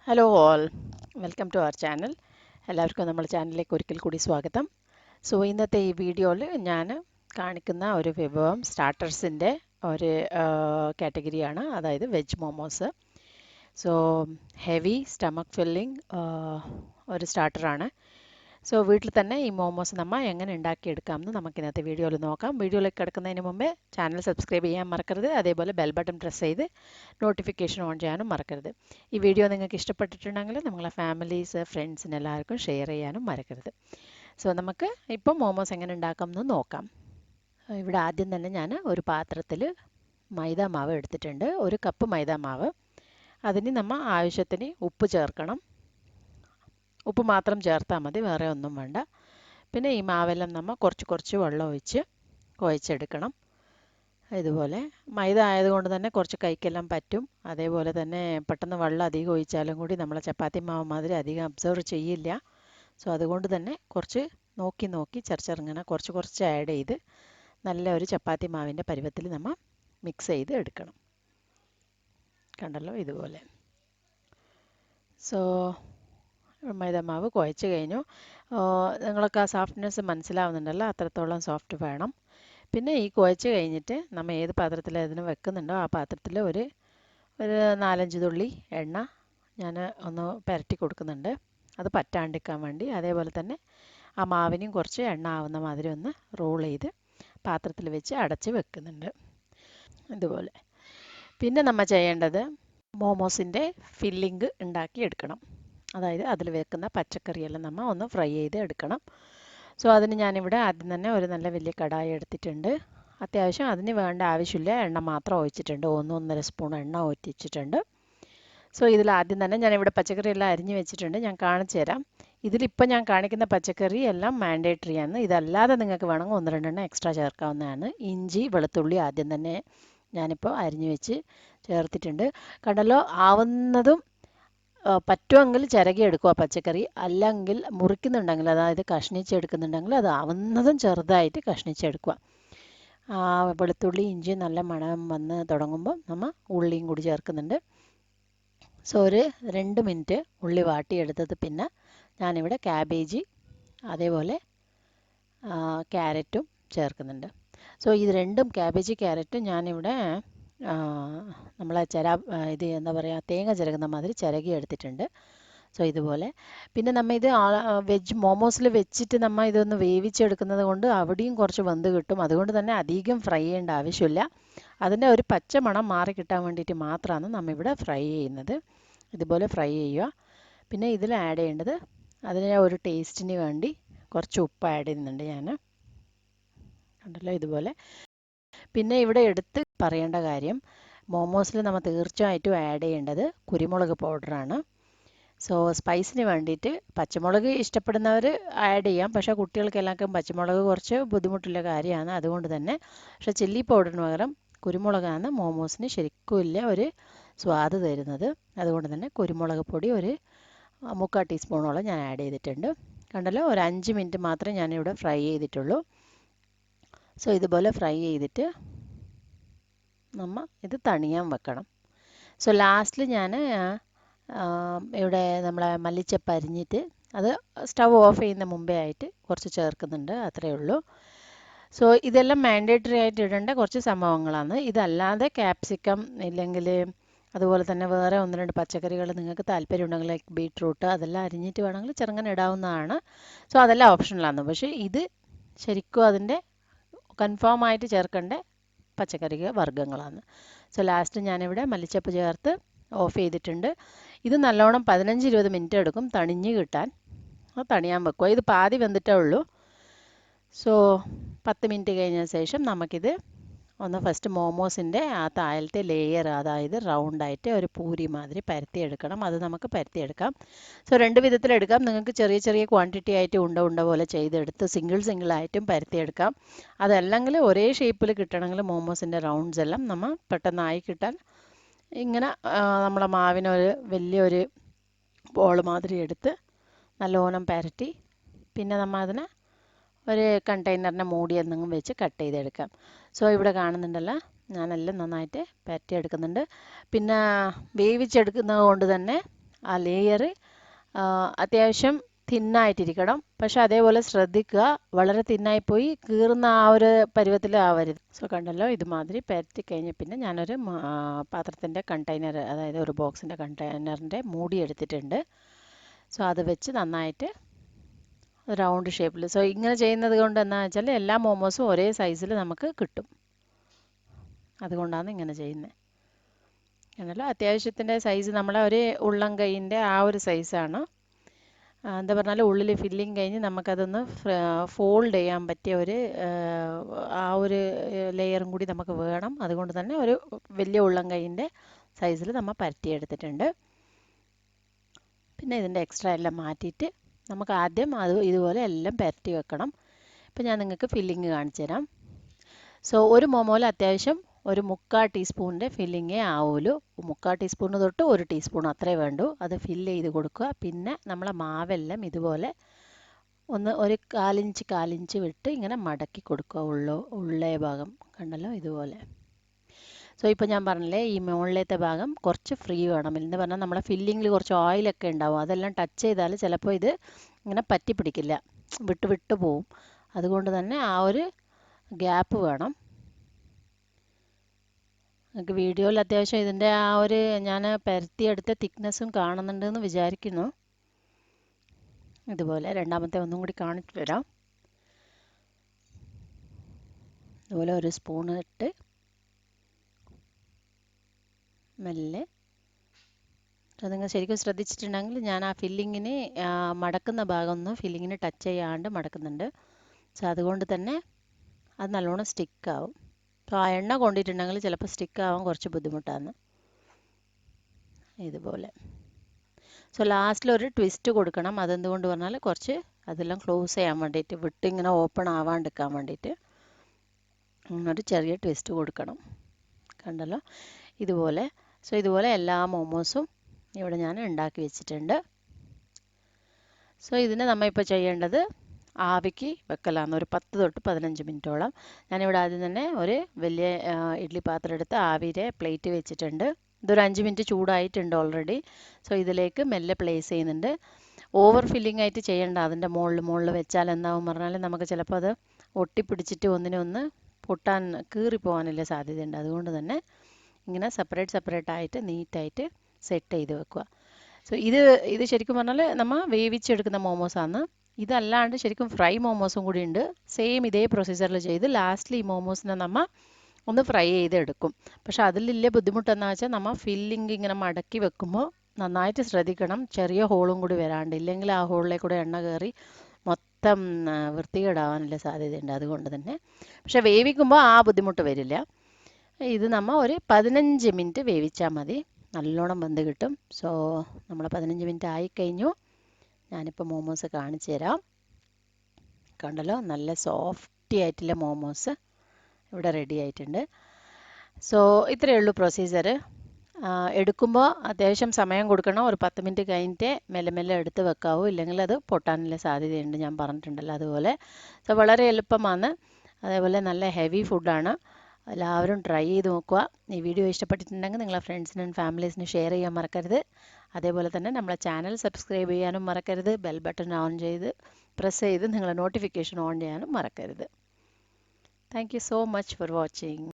Hello all, welcome to our channel. എല്ലാവർക്കും നമ്മുടെ ചാനലിലേക്ക് ഒരിക്കൽ കൂടി സ്വാഗതം. സോ ഇന്നത്തെ ഈ വീഡിയോയിൽ ഞാൻ കാണിക്കുന്ന ഒരു വിഭവം സ്റ്റാർട്ടേഴ്സിൻ്റെ ഒരു കാറ്റഗറിയാണ്, അതായത് veg momos. So heavy stomach filling ഒരു സ്റ്റാർട്ടറാണ്. സോ വീട്ടിൽ തന്നെ ഈ മോമോസ് നമ്മൾ എങ്ങനെ ഉണ്ടാക്കിയെടുക്കാമെന്ന് നമുക്ക് ഇന്നത്തെ വീഡിയോയിൽ നോക്കാം. വീഡിയോയിലേക്ക് കിടക്കുന്നതിന് മുമ്പേ ചാനൽ സബ്സ്ക്രൈബ് ചെയ്യാൻ മറക്കരുത്. അതേപോലെ ബെൽ ബട്ടൺ പ്രസ് ചെയ്ത് നോട്ടിഫിക്കേഷൻ ഓൺ ചെയ്യാനും മറക്കരുത്. ഈ വീഡിയോ നിങ്ങൾക്ക് ഇഷ്ടപ്പെട്ടിട്ടുണ്ടെങ്കിൽ നിങ്ങളെ ഫാമിലീസ് ഫ്രണ്ട്സിന് എല്ലാവർക്കും ഷെയർ ചെയ്യാനും മറക്കരുത്. സോ നമുക്ക് ഇപ്പം മോമോസ് എങ്ങനെ ഉണ്ടാക്കാമെന്ന് നോക്കാം. ഇവിടെ ആദ്യം തന്നെ ഞാൻ ഒരു പാത്രത്തിൽ മൈദ മാവ് എടുത്തിട്ടുണ്ട്. 1 കപ്പ് മൈദ മാവ്. അതിന് നമ്മൾ ആവശ്യത്തിന് ഉപ്പ് ചേർക്കണം. ഉപ്പ് മാത്രം ചേർത്താൽ മതി, വേറെ ഒന്നും വേണ്ട. പിന്നെ ഈ മാവെല്ലാം നമ്മൾ കുറച്ച് വെള്ളം ഒഴിച്ച് കുഴച്ചെടുക്കണം. ഇതുപോലെ മൈദ ആയതുകൊണ്ട് തന്നെ കുറച്ച് കൈക്കെല്ലാം പറ്റും. അതേപോലെ തന്നെ പെട്ടെന്ന് വെള്ളം അധികം ഒഴിച്ചാലും കൂടി നമ്മളെ ചപ്പാത്തി മാവ് മാതിരി അധികം അബ്സർവ് ചെയ്യില്ല. സോ അതുകൊണ്ട് തന്നെ കുറച്ച് നോക്കി ചെറുങ്ങനെ കുറച്ച് ആഡ് ചെയ്ത് നല്ല ഒരു ചപ്പാത്തി മാവിൻ്റെ പരുവത്തിൽ നമ്മൾ മിക്സ് ചെയ്ത് എടുക്കണം. കണ്ടല്ലോ, ഇതുപോലെ. സോ മൈദമാവ് കുഴച്ച് കഴിഞ്ഞു. നിങ്ങൾക്ക് ആ സോഫ്റ്റ്നെസ് മനസ്സിലാവുന്നുണ്ടല്ലോ, അത്രത്തോളം സോഫ്റ്റ് വേണം. പിന്നെ ഈ കുഴച്ച് കഴിഞ്ഞിട്ട് നമ്മൾ ഏത് പാത്രത്തിൽ അതിന് വെക്കുന്നുണ്ടോ ആ പാത്രത്തിൽ ഒരു 4-5 തുള്ളി എണ്ണ ഞാൻ ഒന്ന് പുരട്ടി കൊടുക്കുന്നുണ്ട്, അത് പറ്റാണ്ടിരിക്കാൻ വേണ്ടി. അതേപോലെ തന്നെ ആ മാവിനും കുറച്ച് എണ്ണ ആവുന്ന മാതിരി ഒന്ന് റോൾ ചെയ്ത് പാത്രത്തിൽ വെച്ച് അടച്ച് വെക്കുന്നുണ്ട്, ഇതുപോലെ. പിന്നെ നമ്മൾ ചെയ്യേണ്ടത് മോമോസിൻ്റെ ഫില്ലിങ് ഉണ്ടാക്കിയെടുക്കണം. അതായത് അതിൽ വെക്കുന്ന പച്ചക്കറിയെല്ലാം നമ്മൾ ഒന്ന് ഫ്രൈ ചെയ്ത് എടുക്കണം. സോ അതിന് ഞാനിവിടെ ആദ്യം തന്നെ ഒരു നല്ല വലിയ കടായി എടുത്തിട്ടുണ്ട്. അത്യാവശ്യം അതിന് വേണ്ട ആവശ്യമില്ല എണ്ണ മാത്രം ഒഴിച്ചിട്ടുണ്ട്. 1-1.5 സ്പൂൺ എണ്ണ ഒഴിച്ചിട്ടുണ്ട്. സോ ഇതിൽ ആദ്യം തന്നെ ഞാനിവിടെ പച്ചക്കറി എല്ലാം അരിഞ്ഞ് വെച്ചിട്ടുണ്ട്, ഞാൻ കാണിച്ചു തരാം. ഇതിലിപ്പോൾ ഞാൻ കാണിക്കുന്ന പച്ചക്കറി എല്ലാം മാൻഡേറ്ററി ആണ്. ഇതല്ലാതെ നിങ്ങൾക്ക് വേണമെങ്കിൽ 1-2 എക്സ്ട്രാ ചേർക്കാവുന്നതാണ്. ഇഞ്ചി വെളുത്തുള്ളി ആദ്യം തന്നെ ഞാനിപ്പോൾ അരിഞ്ഞ് വെച്ച് ചേർത്തിട്ടുണ്ട്. കണ്ടല്ലോ, ആവുന്നതും പറ്റുമെങ്കിൽ ചിരകി എടുക്കുക പച്ചക്കറി, അല്ലെങ്കിൽ മുറിക്കുന്നുണ്ടെങ്കിൽ, അതായത് കഷ്ണിച്ചെടുക്കുന്നുണ്ടെങ്കിൽ അത് ആവുന്നതും ചെറുതായിട്ട് കഷ്ണിച്ചെടുക്കുക. വെളുത്തുള്ളി ഇഞ്ചി നല്ല മണം വന്ന് തുടങ്ങുമ്പോൾ നമ്മൾ ഉള്ളിയും കൂടി ചേർക്കുന്നുണ്ട്. സോ ഒരു 2 മിനിറ്റ് ഉള്ളി വാട്ടിയെടുത്തത് പിന്നെ ഞാനിവിടെ ക്യാബേജ് അതേപോലെ ക്യാരറ്റും ചേർക്കുന്നുണ്ട്. സോ ഇത് രണ്ടും ക്യാബേജ് ക്യാരറ്റും ഞാനിവിടെ നമ്മളെ ഇത് എന്താ പറയുക, തേങ്ങ ചിരകുന്ന മാതിരി ചിരകി എടുത്തിട്ടുണ്ട്. സോ ഇതുപോലെ. പിന്നെ നമ്മൾ ഇത് വെജ് മോമോസിൽ വെച്ചിട്ട് നമ്മൾ ഇതൊന്ന് വേവിച്ചെടുക്കുന്നത് കൊണ്ട് അവിടെയും കുറച്ച് വെന്ത് കിട്ടും. അതുകൊണ്ട് തന്നെ അധികം ഫ്രൈ ചെയ്യേണ്ട ആവശ്യമില്ല. അതിൻ്റെ ഒരു പച്ച മണം മാറി കിട്ടാൻ വേണ്ടിയിട്ട് മാത്രമാണ് നമ്മൾ ഇവിടെ ഫ്രൈ ചെയ്യുന്നത്. ഇതുപോലെ ഫ്രൈ ചെയ്യുക. പിന്നെ ഇതിൽ ആഡ് ചെയ്യേണ്ടത്, അതിന് ഒരു ടേസ്റ്റിന് വേണ്ടി കുറച്ച് ഉപ്പ് ആഡ് ചെയ്യുന്നുണ്ട് ഞാൻ. കണ്ടല്ലോ, ഇതുപോലെ. പിന്നെ ഇവിടെ എടുത്ത് പറയേണ്ട കാര്യം, മോമോസിൽ നമ്മൾ തീർച്ചയായിട്ടും ആഡ് ചെയ്യേണ്ടത് കുരുമുളക് പൗഡറാണ്. സോ സ്പൈസിന് വേണ്ടിയിട്ട് പച്ചമുളക് ഇഷ്ടപ്പെടുന്നവർ ആഡ് ചെയ്യാം, പക്ഷേ കുട്ടികൾക്കെല്ലാവർക്കും പച്ചമുളക് കുറച്ച് ബുദ്ധിമുട്ടുള്ള കാര്യമാണ്. അതുകൊണ്ട് തന്നെ പക്ഷേ ചില്ലി പൗഡറിന് പകരം കുരുമുളകാണ് മോമോസിന് ശരിക്കും ഇല്ല ഒരു സ്വാദ് തരുന്നത്. അതുകൊണ്ട് തന്നെ കുരുമുളക് പൊടി ഒരു 3/4 ടീസ്പൂണോളം ഞാൻ ആഡ് ചെയ്തിട്ടുണ്ട്. കണ്ടല്ലോ, ഒരു 5 മിനിറ്റ് മാത്രമേ ഞാനിവിടെ ഫ്രൈ ചെയ്തിട്ടുള്ളൂ. സോ ഇതുപോലെ ഫ്രൈ ചെയ്തിട്ട് നമ്മൾ ഇത് തണിയാൻ വെക്കണം. സോ ലാസ്റ്റിൽ ഞാൻ ഇവിടെ നമ്മളെ മല്ലിച്ചപ്പ് അരിഞ്ഞിട്ട് അത് സ്റ്റവ് ഓഫ് ചെയ്യുന്ന മുമ്പേ ആയിട്ട് കുറച്ച് ചേർക്കുന്നുണ്ട്, അത്രയേ ഉള്ളൂ. സോ ഇതെല്ലാം മാൻഡേറ്ററി ആയിട്ട് ഇടേണ്ട കുറച്ച് സംഭവങ്ങളാണ്. ഇതല്ലാതെ ക്യാപ്സിക്കം ഇല്ലെങ്കിൽ അതുപോലെ തന്നെ വേറെ 1-2 പച്ചക്കറികൾ നിങ്ങൾക്ക് താല്പര്യം ഉണ്ടെങ്കിൽ ലൈക്ക് ബീട്രൂട്ട് അതെല്ലാം അരിഞ്ഞിട്ട് വേണമെങ്കിൽ ചെറുങ്ങനെ ഇടാവുന്നതാണ്. സോ അതെല്ലാം ഓപ്ഷണലാണ്. പക്ഷേ ഇത് ശരിക്കും അതിൻ്റെ കൺഫേം ആയിട്ട് ചേർക്കേണ്ട പച്ചക്കറി വർഗ്ഗങ്ങളാണ്. സോ ലാസ്റ്റ് ഞാനിവിടെ മല്ലിച്ചപ്പ് ചേർത്ത് ഓഫ് ചെയ്തിട്ടുണ്ട്. ഇത് നല്ലോണം 15-20 മിനിറ്റ് എടുക്കും തണിഞ്ഞ് കിട്ടാൻ. തണിയാൻ വെക്കുക. ഇത് പാതി വെന്തിട്ടേ ഉള്ളൂ. സോ 10 മിനിറ്റ് കഴിഞ്ഞ ശേഷം നമുക്കിത് ഒന്ന് ഫസ്റ്റ് മോമോസിൻ്റെ ആ താഴത്തെ ലെയർ, അതായത് റൗണ്ടായിട്ട് ഒരു പൂരി മാതിരി പരത്തിയെടുക്കണം. അത് നമുക്ക് പരത്തിയെടുക്കാം. സോ 2 വിധത്തിലെടുക്കാം. നിങ്ങൾക്ക് ചെറിയ ക്വാണ്ടിറ്റി ആയിട്ട് ഉണ്ട പോലെ ചെയ്തെടുത്ത് സിംഗിൾ ആയിട്ടും പരത്തിയെടുക്കാം. അതല്ലെങ്കിൽ ഒരേ ഷേപ്പിൽ കിട്ടണമെങ്കിൽ മോമോസിൻ്റെ റൗണ്ട്സ് എല്ലാം നമ്മൾ പെട്ടെന്നായി കിട്ടാൻ ഇങ്ങനെ നമ്മളെ മാവിനൊരു വലിയൊരു ബോൾ മാതിരി എടുത്ത് നല്ലോണം പരട്ടി പിന്നെ നമ്മൾ അതിനെ ഒരു കണ്ടെയ്നറിനെ മൂടി എന്തെങ്കിലും വെച്ച് കട്ട് ചെയ്തെടുക്കാം. സോ ഇവിടെ കാണുന്നുണ്ടല്ലോ, ഞാനെല്ലാം നന്നായിട്ട് പരത്തിയെടുക്കുന്നുണ്ട്. പിന്നെ വേവിച്ചെടുക്കുന്നത് കൊണ്ട് തന്നെ ആ ലെയർ അത്യാവശ്യം തിന്നായിട്ടിരിക്കണം. പക്ഷെ അതേപോലെ ശ്രദ്ധിക്കുക, വളരെ തിന്നായിപ്പോയി കീറുന്ന ആ ഒരു പരുവത്തിൽ ആവരുത്. സോ കണ്ടല്ലോ, ഇതുമാതിരി പരത്തി കഴിഞ്ഞ് പിന്നെ ഞാനൊരു പാത്രത്തിൻ്റെ കണ്ടെയ്നർ, അതായത് ഒരു ബോക്സിൻ്റെ കണ്ടെയ്നറിൻ്റെ മൂടി എടുത്തിട്ടുണ്ട്. സോ അത് വെച്ച് നന്നായിട്ട് റൗണ്ട് ഷേപ്പിൽ. സോ ഇങ്ങനെ ചെയ്യുന്നത് കൊണ്ട് എന്താണെന്ന് വെച്ചാൽ എല്ലാ മോമോസും ഒരേ സൈസിൽ നമുക്ക് കിട്ടും. അതുകൊണ്ടാണ് ഇങ്ങനെ ചെയ്യുന്നത്. ആണല്ലോ, അത്യാവശ്യത്തിൻ്റെ സൈസ് നമ്മളെ ഒരു ഉള്ളം കൈയിൻ്റെ ആ ഒരു സൈസാണ്. എന്താ പറഞ്ഞാൽ ഉള്ളിൽ ഫില്ലിങ് കഴിഞ്ഞ് നമുക്കതൊന്ന് ഫോൾഡ് ചെയ്യാൻ പറ്റിയ ഒരു ആ ഒരു ലെയറും കൂടി നമുക്ക് വേണം. അതുകൊണ്ട് തന്നെ ഒരു വലിയ ഉള്ളം കൈയിൻ്റെ സൈസിൽ നമ്മൾ പരത്തിയെടുത്തിട്ടുണ്ട്. പിന്നെ ഇതിൻ്റെ എക്സ്ട്രാ എല്ലാം മാറ്റിയിട്ട് നമുക്ക് ആദ്യം അത് ഇതുപോലെ എല്ലാം പരത്തി വെക്കണം. ഇപ്പം ഞാൻ നിങ്ങൾക്ക് ഫില്ലിങ് കാണിച്ചു തരാം. സോ ഒരു മോമോയിൽ അത്യാവശ്യം ഒരു 3/4 ടീസ്പൂണിൻ്റെ ഫില്ലിങ്ങേ ആവുള്ളൂ. 3/4 ടീസ്പൂണ് തൊട്ട് 1 ടീസ്പൂൺ അത്രേ വേണ്ടൂ. അത് ഫില്ല് ചെയ്ത് കൊടുക്കുക. പിന്നെ നമ്മളെ മാവെല്ലാം ഇതുപോലെ ഒന്ന് ഒരു 1/4 ഇഞ്ച് വിട്ട് ഇങ്ങനെ മടക്കി കൊടുക്കുക. ഉള്ളേ ഭാഗം കണ്ടല്ലോ, ഇതുപോലെ. സോ ഇപ്പോൾ ഞാൻ പറഞ്ഞില്ലേ, ഈ മുകളിലത്തെ ഭാഗം കുറച്ച് ഫ്രീ വേണം. എന്ന് പറഞ്ഞാൽ നമ്മളെ ഫില്ലിങ്ങിൽ കുറച്ച് ഓയിലൊക്കെ ഉണ്ടാവും. അതെല്ലാം ടച്ച് ചെയ്താൽ ചിലപ്പോൾ ഇത് ഇങ്ങനെ പറ്റി പിടിക്കില്ല, വിട്ട് പോവും. അതുകൊണ്ട് തന്നെ ആ ഒരു ഗ്യാപ്പ് വേണം. നിങ്ങൾക്ക് വീഡിയോയിൽ അത്യാവശ്യം ഇതിൻ്റെ ആ ഒരു ഞാൻ പരത്തിയെടുത്ത തിക്നെസ്സും കാണുന്നുണ്ടെന്ന് വിചാരിക്കുന്നു. ഇതുപോലെ രണ്ടാമത്തെ ഒന്നും കൂടി കാണിച്ചു തരാം. ഇതുപോലെ ഒരു സ്പൂൺ ഇട്ട് മെല്ലെ. അപ്പോൾ നിങ്ങൾ ശരിക്കും ശ്രദ്ധിച്ചിട്ടുണ്ടെങ്കിൽ ഞാൻ ആ ഫില്ലിങ്ങിന് മടക്കുന്ന ഭാഗമൊന്നും ഫില്ലിങ്ങിന് ടച്ച് ചെയ്യാണ്ട് മടക്കുന്നുണ്ട്. സോ അതുകൊണ്ട് തന്നെ അത് നല്ലോണം സ്റ്റിക്കാവും. അപ്പോൾ ആ എണ്ണ കൊണ്ടിട്ടുണ്ടെങ്കിൽ ചിലപ്പോൾ സ്റ്റിക്കാവാൻ കുറച്ച് ബുദ്ധിമുട്ടാണ്. ഇതുപോലെ. സോ ലാസ്റ്റിൽ ഒരു ട്വിസ്റ്റ് കൊടുക്കണം. അതെന്തുകൊണ്ട് പറഞ്ഞാൽ കുറച്ച് അതെല്ലാം ക്ലോസ് ചെയ്യാൻ വേണ്ടിയിട്ട്, വിട്ടിങ്ങനെ ഓപ്പൺ ആവാണ്ടിരിക്കാൻ വേണ്ടിയിട്ട് ഒരു ചെറിയ ട്വിസ്റ്റ് കൊടുക്കണം. കണ്ടല്ലോ, ഇതുപോലെ. സോ ഇതുപോലെ എല്ലാ മോമോസും ഇവിടെ ഞാൻ ഉണ്ടാക്കി വെച്ചിട്ടുണ്ട്. സോ ഇതിന് നമ്മൾ ഇപ്പോൾ ചെയ്യേണ്ടത് ആവിക്ക് വെക്കലാണ്. ഒരു 10 തൊട്ട് 15 മിനിറ്റോളം. ഞാനിവിടെ ആദ്യം തന്നെ ഒരു വലിയ ഇഡ്ഡലി പാത്രം എടുത്ത് ആവിയിലെ പ്ലേറ്റ് വെച്ചിട്ടുണ്ട്. ഇതൊരു 5 മിനിറ്റ് ചൂടായിട്ടുണ്ട് ഓൾറെഡി. സോ ഇതിലേക്ക് മെല്ലെ പ്ലേസ് ചെയ്യുന്നുണ്ട്. ഓവർ ഫില്ലിംഗ് ആയിട്ട് ചെയ്യേണ്ട. അതിൻ്റെ മുകളിൽ വെച്ചാൽ എന്താവും പറഞ്ഞാൽ നമുക്ക് ചിലപ്പോൾ അത് ഒട്ടിപ്പിടിച്ചിട്ട് ഒന്നിനൊന്ന് പൊട്ടാൻ കീറിപ്പോകാനുള്ള സാധ്യതയുണ്ട്. അതുകൊണ്ട് തന്നെ ഇങ്ങനെ സെപ്പറേറ്റ് ആയിട്ട് നീറ്റായിട്ട് സെറ്റ് ചെയ്ത് വെക്കുക. സോ ഇത് ശരിക്കും പറഞ്ഞാൽ നമ്മൾ വേവിച്ചെടുക്കുന്ന മോമോസാണ്. ഇതല്ലാണ്ട് ശരിക്കും ഫ്രൈ മോമോസും കൂടി ഉണ്ട്. സെയിം ഇതേ പ്രൊസീജിയറിൽ ചെയ്ത് ലാസ്റ്റിൽ ഈ മോമോസിനെ നമ്മൾ ഒന്ന് ഫ്രൈ ചെയ്തെടുക്കും. പക്ഷെ അതിലില്ല ബുദ്ധിമുട്ടെന്ന് വെച്ചാൽ നമ്മൾ ഫില്ലിങ് ഇങ്ങനെ മടക്കി വെക്കുമ്പോൾ നന്നായിട്ട് ശ്രദ്ധിക്കണം, ചെറിയ ഹോളും കൂടി വരാണ്ട്. ഇല്ലെങ്കിൽ ആ ഹോളിലേക്ക് കൂടെ എണ്ണ കയറി മൊത്തം വൃത്തികേടാവാനുള്ള സാധ്യതയുണ്ട്. അതുകൊണ്ട് തന്നെ പക്ഷെ വേവിക്കുമ്പോൾ ആ ബുദ്ധിമുട്ട് വരില്ല. ഇത് നമ്മൾ ഒരു 15 മിനിറ്റ് വേവിച്ചാൽ മതി, നല്ലോണം വെന്ത് കിട്ടും. സോ നമ്മൾ 15 മിനിറ്റ് ആയിക്കഴിഞ്ഞു. ഞാനിപ്പോൾ മോമോസ് കാണിച്ചു തരാം. കണ്ടല്ലോ, നല്ല സോഫ്റ്റി ആയിട്ടുള്ള മോമോസ് ഇവിടെ റെഡി ആയിട്ടുണ്ട്. സോ ഇത്രയേ ഉള്ളൂ പ്രൊസീജിയർ. എടുക്കുമ്പോൾ അത്യാവശ്യം സമയം കൊടുക്കണം. ഒരു 10 മിനിറ്റ് കഴിഞ്ഞിട്ട് മെല്ലെ എടുത്ത് വെക്കാവൂ, ഇല്ലെങ്കിൽ അത് പൊട്ടാനുള്ള സാധ്യതയുണ്ട്, ഞാൻ പറഞ്ഞിട്ടുണ്ടല്ലോ അതുപോലെ. സോ വളരെ എളുപ്പമാണ്. അതേപോലെ നല്ല ഹെവി ഫുഡാണ്. എല്ലാവരും ട്രൈ ചെയ്ത് നോക്കുക. ഈ വീഡിയോ ഇഷ്ടപ്പെട്ടിട്ടുണ്ടെങ്കിൽ നിങ്ങളെ ഫ്രണ്ട്സിനും ആൻഡ് ഫാമിലീസിനും ഷെയർ ചെയ്യാൻ മറക്കരുത്. അതേപോലെ തന്നെ നമ്മളെ ചാനൽ സബ്സ്ക്രൈബ് ചെയ്യാനും മറക്കരുത്. ബെൽ ബട്ടൺ ഓൺ ചെയ്ത് പ്രസ് ചെയ്ത് നിങ്ങളെ നോട്ടിഫിക്കേഷൻ ഓൺ ചെയ്യാനും മറക്കരുത്. Thank you so much for watching.